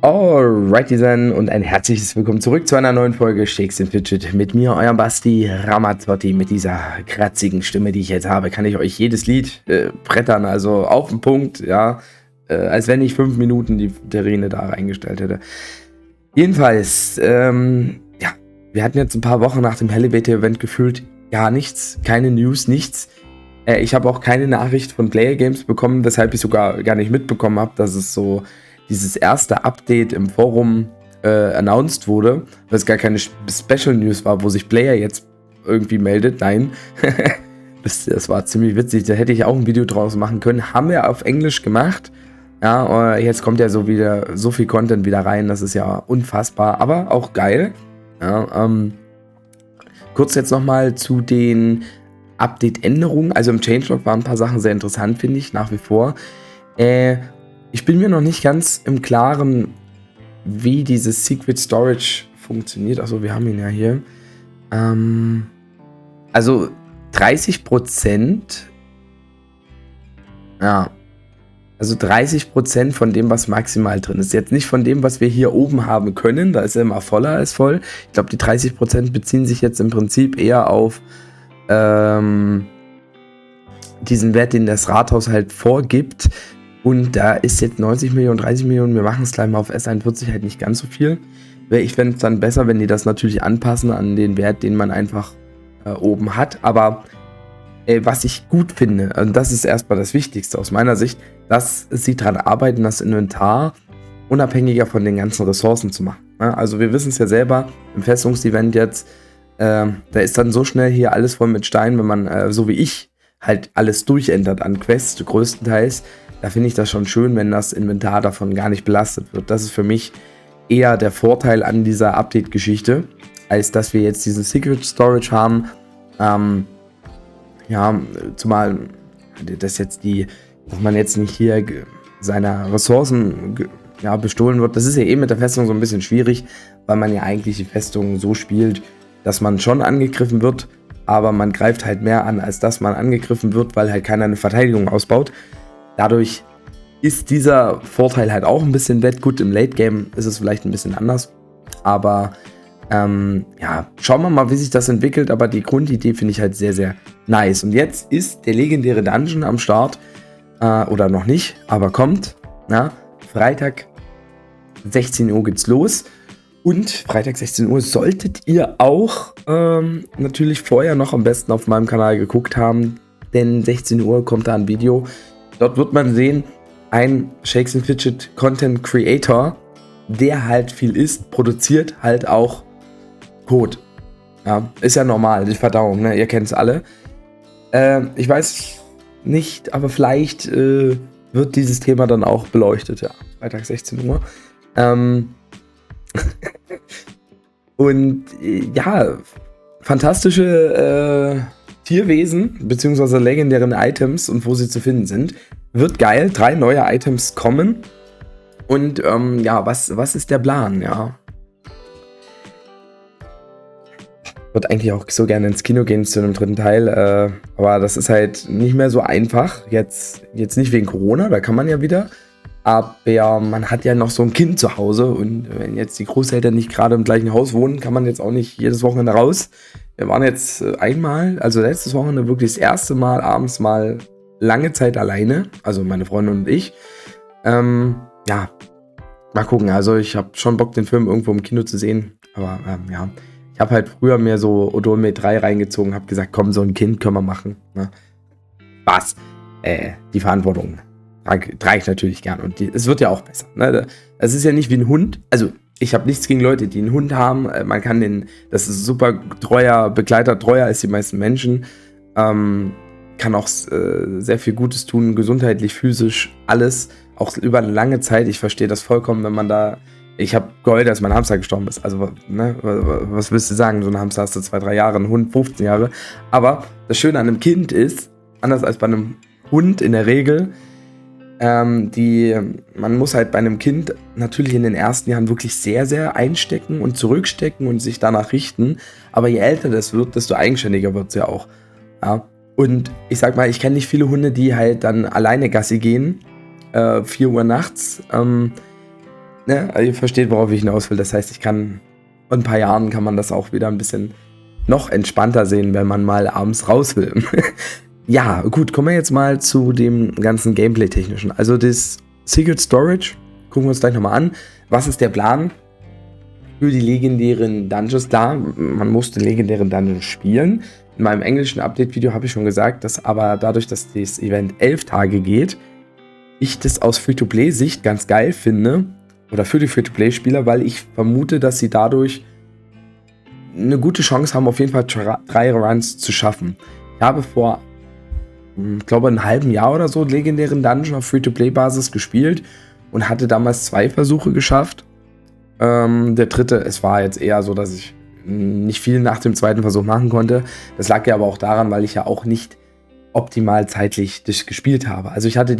Alrighty then und ein herzliches Willkommen zurück zu einer neuen Folge Shakes and Fidget mit mir, eurem Basti Ramazzotti. Mit dieser kratzigen Stimme, die ich jetzt habe, kann ich euch jedes Lied brettern, also auf den Punkt, ja, als wenn ich 5 Minuten die Terrine da reingestellt hätte. Jedenfalls, ja, wir hatten jetzt ein paar Wochen nach dem Elevator-Event gefühlt gar nichts, keine News, nichts. Ich habe auch keine Nachricht von Player Games bekommen, weshalb ich sogar gar nicht mitbekommen habe, dass es so dieses erste Update im Forum announced wurde, weil es gar keine Special News war, wo sich Player jetzt irgendwie meldet. Nein, das war ziemlich witzig. Da hätte ich auch ein Video draus machen können. Haben wir auf Englisch gemacht. Ja, jetzt kommt ja so viel Content wieder rein. Das ist ja unfassbar, aber auch geil. Ja, kurz jetzt nochmal zu den Update-Änderungen. Also im Changelog waren ein paar Sachen sehr interessant, finde ich, nach wie vor. Ich bin mir noch nicht ganz im Klaren, wie dieses Secret Storage funktioniert. Achso, wir haben ihn ja hier. Also 30%. Ja. Also 30% von dem, was maximal drin ist. Jetzt nicht von dem, was wir hier oben haben können. Da ist er immer voller als voll. Ich glaube, die 30% beziehen sich jetzt im Prinzip eher auf diesen Wert, den das Rathaus halt vorgibt. Und da ist jetzt 90 Millionen, 30 Millionen, wir machen es gleich mal auf S41 halt nicht ganz so viel. Ich fände es dann besser, wenn die das natürlich anpassen an den Wert, den man einfach oben hat. Aber was ich gut finde, und das ist erstmal das Wichtigste aus meiner Sicht, dass sie daran arbeiten, das Inventar unabhängiger von den ganzen Ressourcen zu machen. Also wir wissen es ja selber, im Festungsevent jetzt, da ist dann so schnell hier alles voll mit Stein, wenn man, so wie ich, halt alles durchändert an Quests, größtenteils. Da finde ich das schon schön, wenn das Inventar davon gar nicht belastet wird. Das ist für mich eher der Vorteil an dieser Update-Geschichte, als dass wir jetzt diesen Secret Storage haben. Ja, zumal dass man jetzt nicht hier seiner Ressourcen bestohlen wird. Das ist ja mit der Festung so ein bisschen schwierig, weil man ja eigentlich die Festung so spielt, dass man schon angegriffen wird, aber man greift halt mehr an, als dass man angegriffen wird, weil halt keiner eine Verteidigung ausbaut. Dadurch ist dieser Vorteil halt auch ein bisschen weg. Gut, im Late Game ist es vielleicht ein bisschen anders, aber schauen wir mal, wie sich das entwickelt, aber die Grundidee finde ich halt sehr, sehr nice. Und jetzt ist der legendäre Dungeon am Start, oder noch nicht, aber kommt, Freitag 16 Uhr geht's los. Und Freitag 16 Uhr solltet ihr auch natürlich vorher noch am besten auf meinem Kanal geguckt haben, denn 16 Uhr kommt da ein Video. Dort wird man sehen, ein Shakes and Fidget Content Creator, der halt viel isst, produziert halt auch Code. Ja, ist ja normal, die Verdauung, ne? Ihr kennt es alle. Ich weiß nicht, aber vielleicht wird dieses Thema dann auch beleuchtet, ja. Freitag 16 Uhr. Und ja, fantastische Tierwesen, beziehungsweise legendären Items und wo sie zu finden sind. Wird geil, 3 neue Items kommen. Und was ist der Plan, ja? Ich würde eigentlich auch so gerne ins Kino gehen zu einem dritten Teil, aber das ist halt nicht mehr so einfach. Jetzt nicht wegen Corona, da kann man ja wieder. Aber man hat ja noch so ein Kind zu Hause und wenn jetzt die Großeltern nicht gerade im gleichen Haus wohnen, kann man jetzt auch nicht jedes Wochenende raus. Wir waren jetzt einmal, also letztes Wochenende wirklich das erste Mal abends mal lange Zeit alleine, also meine Freundin und ich. Mal gucken, also ich habe schon Bock, den Film irgendwo im Kino zu sehen, aber ich habe halt früher mir so Odome 3 reingezogen, habe gesagt, komm, so ein Kind können wir machen. Ne? Was? Die Verantwortung trage ich natürlich gern und es wird ja auch besser. Ne? Es ist ja nicht wie ein Hund, also ich habe nichts gegen Leute, die einen Hund haben, man kann das ist super treuer Begleiter, treuer als die meisten Menschen, kann auch sehr viel Gutes tun, gesundheitlich, physisch, alles, auch über eine lange Zeit. Ich verstehe das vollkommen, wenn man da, ich habe geheult, als mein Hamster gestorben ist, also ne, was willst du sagen, so ein Hamster hast du 2-3 Jahre, ein Hund 15 Jahre, aber das Schöne an einem Kind ist, anders als bei einem Hund in der Regel, man muss halt bei einem Kind natürlich in den ersten Jahren wirklich sehr, sehr einstecken und zurückstecken und sich danach richten. Aber je älter das wird, desto eigenständiger wird es ja auch. Ja? Und ich sag mal, ich kenne nicht viele Hunde, die halt dann alleine Gassi gehen, 4 Uhr nachts. ne, also ihr versteht, worauf ich hinaus will. Das heißt, in ein paar Jahren kann man das auch wieder ein bisschen noch entspannter sehen, wenn man mal abends raus will. Ja, gut, kommen wir jetzt mal zu dem ganzen Gameplay-Technischen. Also das Secret Storage, gucken wir uns gleich nochmal an. Was ist der Plan für die legendären Dungeons? Klar, man muss den legendären Dungeon spielen. In meinem englischen Update-Video habe ich schon gesagt, dass aber dadurch, dass das Event 11 Tage geht, ich das aus Free-to-Play-Sicht ganz geil finde, oder für die Free-to-Play-Spieler, weil ich vermute, dass sie dadurch eine gute Chance haben, auf jeden Fall 3 Runs zu schaffen. Ich habe vor, ich glaube, einem halben Jahr oder so legendären Dungeon auf Free-to-Play-Basis gespielt und hatte damals 2 Versuche geschafft. Der dritte, es war jetzt eher so, dass ich nicht viel nach dem zweiten Versuch machen konnte. Das lag ja aber auch daran, weil ich ja auch nicht optimal zeitlich das gespielt habe. Also ich hatte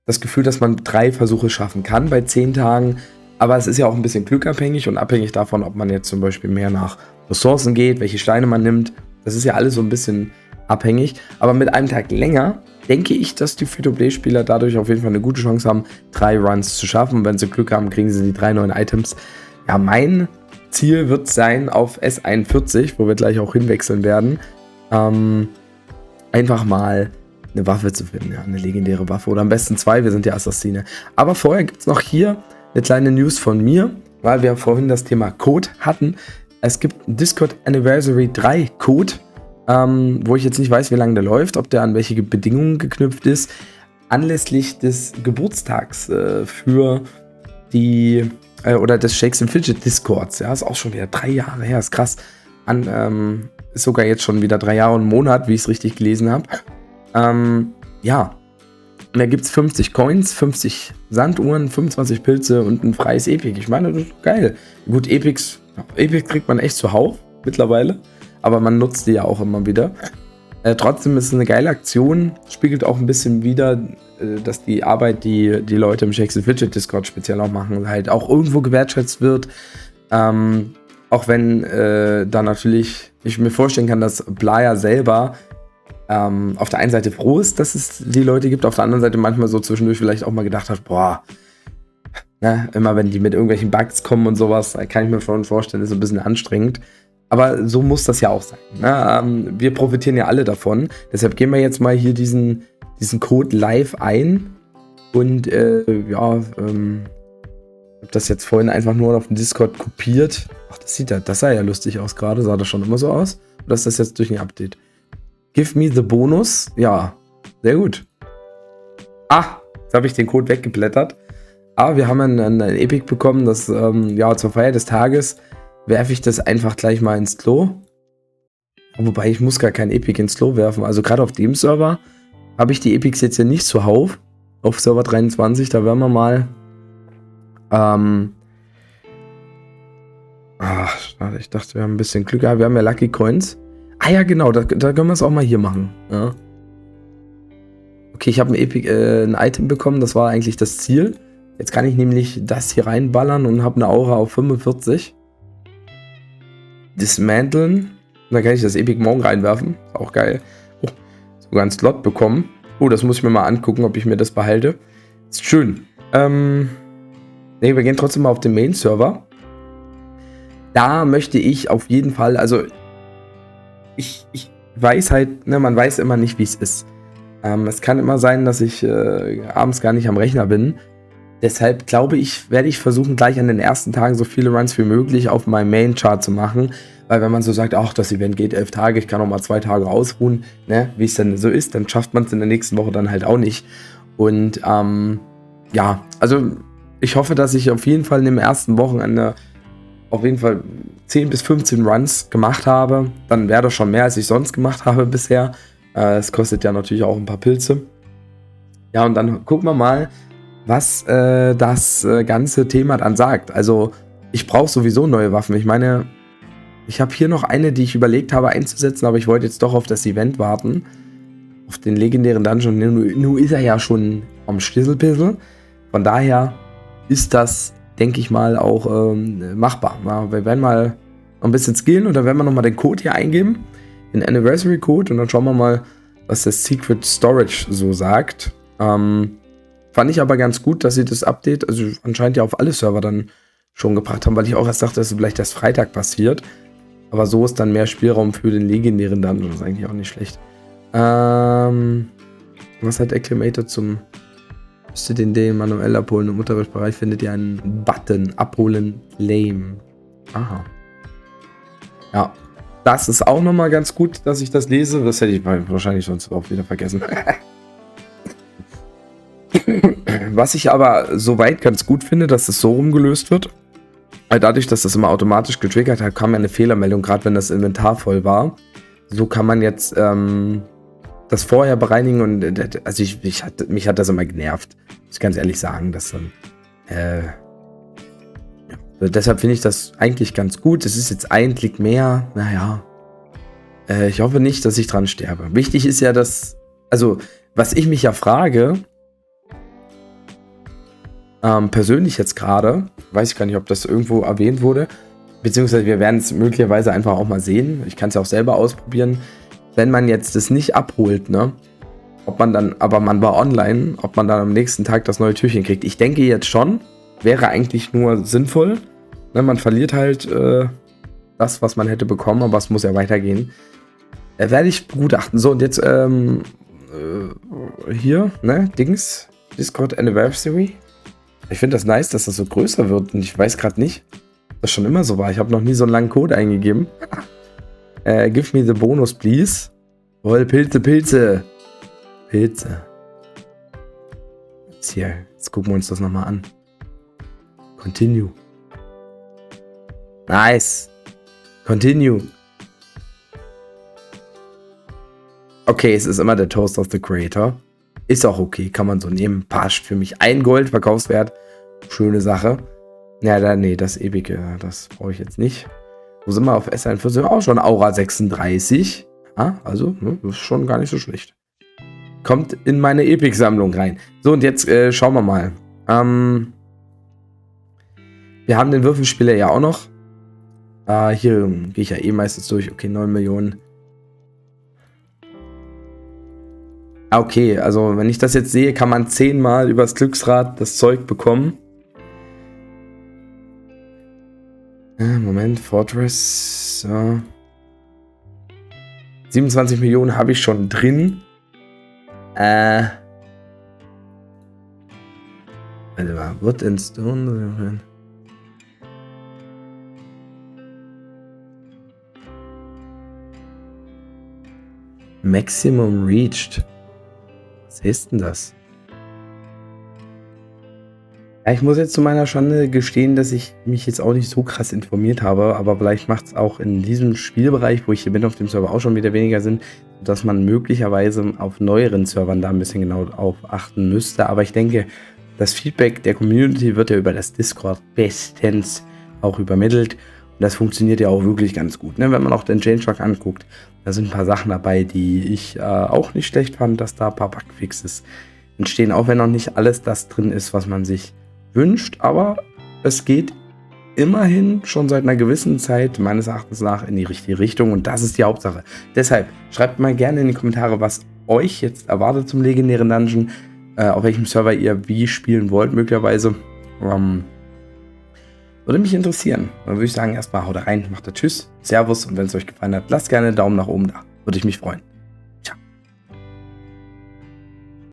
das Gefühl, dass man 3 Versuche schaffen kann bei 10 Tagen, aber es ist ja auch ein bisschen glückabhängig und abhängig davon, ob man jetzt zum Beispiel mehr nach Ressourcen geht, welche Steine man nimmt. Das ist ja alles so ein bisschen abhängig, aber mit einem Tag länger denke ich, dass die Free-to-Play-Spieler dadurch auf jeden Fall eine gute Chance haben, 3 Runs zu schaffen. Wenn sie Glück haben, kriegen sie die 3 neuen Items. Ja, mein Ziel wird sein, auf S41, wo wir gleich auch hinwechseln werden, einfach mal eine Waffe zu finden, ja, eine legendäre Waffe oder am besten 2, wir sind ja Assassine. Aber vorher gibt es noch hier eine kleine News von mir, weil wir vorhin das Thema Code hatten. Es gibt einen Discord Anniversary 3 Code, wo ich jetzt nicht weiß, wie lange der läuft, ob der an welche Bedingungen geknüpft ist, anlässlich des Geburtstags für die, oder des Shakes and Fidget Discords. Ja, ist auch schon wieder 3 Jahre her, ist krass. Ist sogar jetzt schon wieder 3 Jahre und einen Monat, wie ich es richtig gelesen habe. Ja, und da gibt es 50 Coins, 50 Sanduhren, 25 Pilze und ein freies Epic. Ich meine, das ist geil. Gut, Epics kriegt man echt zuhauf mittlerweile, aber man nutzt die ja auch immer wieder. Trotzdem ist es eine geile Aktion, spiegelt auch ein bisschen wider, dass die Arbeit, die Leute im Shakes and Fidget Discord speziell auch machen, halt auch irgendwo gewertschätzt wird. Auch wenn da natürlich ich mir vorstellen kann, dass Blaya selber auf der einen Seite froh ist, dass es die Leute gibt, auf der anderen Seite manchmal so zwischendurch vielleicht auch mal gedacht hat, boah, ne, immer wenn die mit irgendwelchen Bugs kommen und sowas, kann ich mir schon vorstellen, ist ein bisschen anstrengend. Aber so muss das ja auch sein. Ne? Wir profitieren ja alle davon. Deshalb gehen wir jetzt mal hier diesen Code live ein. Und habe das jetzt vorhin einfach nur auf dem Discord kopiert. Ach, das sah ja lustig aus gerade. Sah das schon immer so aus? Oder ist das jetzt durch ein Update? Give me the Bonus. Ja, sehr gut. Jetzt habe ich den Code weggeblättert. Aber wir haben ein Epic bekommen, das zur Feier des Tages werfe ich das einfach gleich mal ins Klo. Wobei, ich muss gar kein Epic ins Klo werfen. Also gerade auf dem Server habe ich die Epics jetzt ja nicht zuhauf. Auf Server 23, da werden wir mal schade, ich dachte, wir haben ein bisschen Glück. Ja, wir haben ja Lucky Coins. Ja, genau, da können wir es auch mal hier machen. Ja. Okay, ich habe ein Item bekommen, das war eigentlich das Ziel. Jetzt kann ich nämlich das hier reinballern und habe eine Aura auf 45. Dismanteln. Und dann kann ich das Epic morgen reinwerfen. Ist auch geil. Oh, sogar einen Slot bekommen. Oh, das muss ich mir mal angucken, ob ich mir das behalte. Ist schön. Wir gehen trotzdem mal auf den Main-Server. Da möchte ich auf jeden Fall, also ich weiß halt, ne, man weiß immer nicht, wie es ist. Es kann immer sein, dass ich abends gar nicht am Rechner bin. Deshalb glaube ich, werde ich versuchen, gleich an den ersten Tagen so viele Runs wie möglich auf meinem Main-Chart zu machen. Weil wenn man so sagt, ach, das Event geht 11 Tage, ich kann auch mal 2 Tage ausruhen, ne, wie es dann so ist, dann schafft man es in der nächsten Woche dann halt auch nicht. Und also ich hoffe, dass ich auf jeden Fall in dem ersten Wochenende auf jeden Fall 10 bis 15 Runs gemacht habe. Dann wäre das schon mehr, als ich sonst gemacht habe bisher. Es kostet ja natürlich auch ein paar Pilze. Ja, und dann gucken wir mal, was das ganze Thema dann sagt. Also ich brauche sowieso neue Waffen. Ich meine, ich habe hier noch eine, die ich überlegt habe einzusetzen, aber ich wollte jetzt doch auf das Event warten. Auf den legendären Dungeon. Nun ist er ja schon am Schlüsselpissel. Von daher ist das, denke ich mal, auch machbar. Ja, wir werden mal noch ein bisschen skillen und dann werden wir nochmal den Code hier eingeben. Den Anniversary Code und dann schauen wir mal, was das Secret Storage so sagt. Von Fand ich aber ganz gut, dass sie das Update, also anscheinend ja auf alle Server dann schon gebracht haben, weil ich auch erst dachte, dass es vielleicht erst Freitag passiert. Aber so ist dann mehr Spielraum für den legendären Dungeon. Das ist eigentlich auch nicht schlecht. Was hat Acclimator zum... Müsst ihr den manuell abholen. Im Unterrichtsbereich findet ihr einen Button. Abholen, Claim. Aha. Ja. Das ist auch nochmal ganz gut, dass ich das lese. Das hätte ich wahrscheinlich sonst auch wieder vergessen. Was ich aber soweit ganz gut finde, dass es so rumgelöst wird. Weil dadurch, dass das immer automatisch getriggert hat, kam ja eine Fehlermeldung, gerade wenn das Inventar voll war. So kann man jetzt das vorher bereinigen und also mich hat das immer genervt. Muss ich ganz ehrlich sagen, dass dann ja. Deshalb finde ich das eigentlich ganz gut. Es ist jetzt ein Klick mehr. Naja. Ich hoffe nicht, dass ich dran sterbe. Wichtig ist ja, dass... Also, was ich mich ja frage... persönlich jetzt gerade... Weiß ich gar nicht, ob das irgendwo erwähnt wurde. Beziehungsweise wir werden es möglicherweise einfach auch mal sehen. Ich kann es ja auch selber ausprobieren. Wenn man jetzt das nicht abholt, ne? Ob man dann... Aber man war online. Ob man dann am nächsten Tag das neue Türchen kriegt. Ich denke jetzt schon... Wäre eigentlich nur sinnvoll. Ne, man verliert halt das, was man hätte bekommen, aber es muss ja weitergehen. Werde ich begutachten. So, und jetzt hier, ne, Dings, Discord Anniversary. Ich finde das nice, dass das so größer wird und ich weiß gerade nicht, ob das schon immer so war. Ich habe noch nie so einen langen Code eingegeben. Give me the bonus, please. Voll Pilze, Pilze. Pilze. Jetzt gucken wir uns das nochmal an. Continue. Nice. Continue. Okay, es ist immer der Toast of the Creator. Ist auch okay, kann man so nehmen. Passt für mich. 1 Gold, Verkaufswert. Schöne Sache. Ja, nee, das ewige, das brauche ich jetzt nicht. Wo sind wir auf S41? Auch schon Aura 36. Ja, also, ne, das ist schon gar nicht so schlecht. Kommt in meine Epic-Sammlung rein. So, und jetzt schauen wir mal. Wir haben den Würfelspieler ja auch noch. Hier gehe ich ja eh meistens durch. Okay, 9 Millionen. Okay, also wenn ich das jetzt sehe, kann man 10-mal übers Glücksrad das Zeug bekommen. Moment, Fortress. So. 27 Millionen habe ich schon drin. Also, Wood and Stone. Maximum reached. Was heißt denn das? Ja, ich muss jetzt zu meiner Schande gestehen, dass ich mich jetzt auch nicht so krass informiert habe, aber vielleicht macht es auch in diesem Spielbereich, wo ich hier bin, auf dem Server auch schon wieder weniger Sinn, dass man möglicherweise auf neueren Servern da ein bisschen genau drauf achten müsste. Aber ich denke, das Feedback der Community wird ja über das Discord bestens auch übermittelt. Und das funktioniert ja auch wirklich ganz gut, ne? Wenn man auch den Changelog anguckt, da sind ein paar Sachen dabei, die ich auch nicht schlecht fand, dass da ein paar Bugfixes entstehen, auch wenn noch nicht alles das drin ist, was man sich wünscht, aber es geht immerhin schon seit einer gewissen Zeit meines Erachtens nach in die richtige Richtung und das ist die Hauptsache. Deshalb schreibt mal gerne in die Kommentare, was euch jetzt erwartet zum legendären Dungeon, auf welchem Server ihr wie spielen wollt möglicherweise. Würde mich interessieren. Dann würde ich sagen, erstmal haut rein, macht Tschüss, Servus und wenn es euch gefallen hat, lasst gerne einen Daumen nach oben da. Würde ich mich freuen.